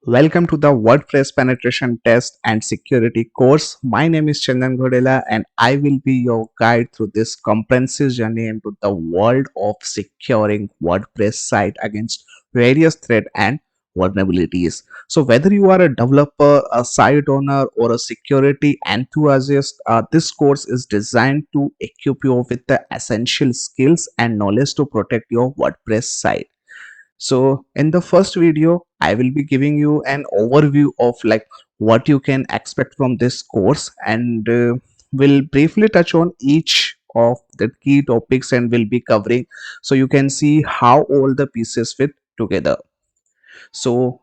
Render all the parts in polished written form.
Welcome to the WordPress penetration test and security course. My name is Chandan Godela and I will be your guide through this comprehensive journey into the world of securing WordPress site against various threats and vulnerabilities. So whether you are a developer, a site owner or a security enthusiast, this course is designed to equip you with the essential skills and knowledge to protect your WordPress site. So in the first video, I will be giving you an overview of like what you can expect from this course, and will briefly touch on each of the key topics and will be covering so you can see how all the pieces fit together. So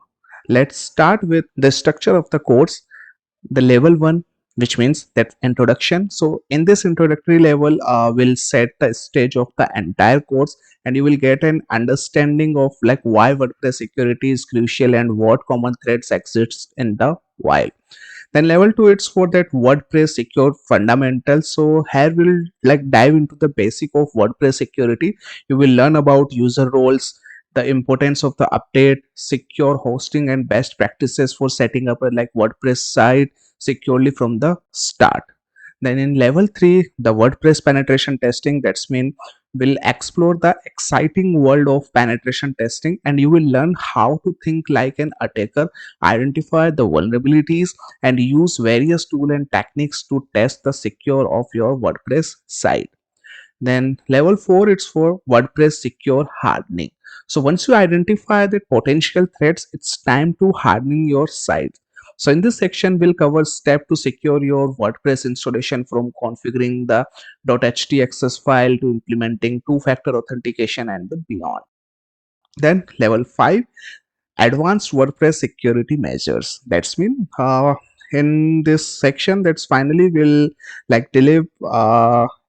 let's start with the structure of the course. The level 1, which means that introduction. So in this introductory level, will set the stage of the entire course, and you will get an understanding of like why WordPress security is crucial and what common threats exist in the wild. Then level 2, it's for that WordPress secure fundamentals. So here we'll like dive into the basic of WordPress security. You will learn about user roles, the importance of the update, secure hosting, and best practices for setting up a like WordPress site securely from the start. Then in level 3, the WordPress penetration testing, that's mean will explore the exciting world of penetration testing, and you will learn how to think like an attacker, identify the vulnerabilities, and use various tools and techniques to test the secure of your WordPress site. Then level 4, it's for WordPress secure hardening. So once you identify the potential threats, it's time to hardening your site. So in this section, we'll cover step to secure your WordPress installation, from configuring the .htaccess file to implementing two-factor authentication and the beyond. Then level 5, advanced WordPress security measures. That's mean in this section, that's finally will like delve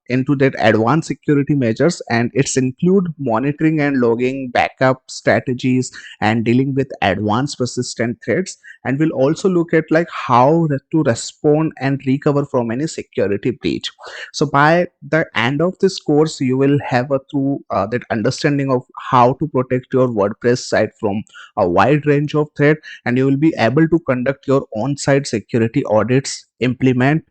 into that advanced security measures, and it's include monitoring and logging, backup strategies, and dealing with advanced persistent threats. And we'll also look at like how to respond and recover from any security breach. So by the end of this course, you will have a through that understanding of how to protect your WordPress site from a wide range of threat, and you will be able to conduct your on-site security audits, implement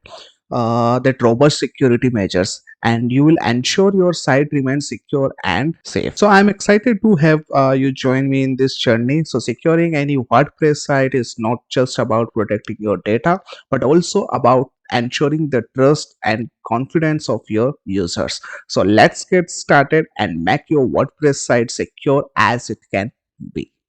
that robust security measures, and you will ensure your site remains secure and safe. So I'm excited to have you join me in this journey. So securing any WordPress site is not just about protecting your data, but also about ensuring the trust and confidence of your users. So let's get started and make your WordPress site secure as it can be.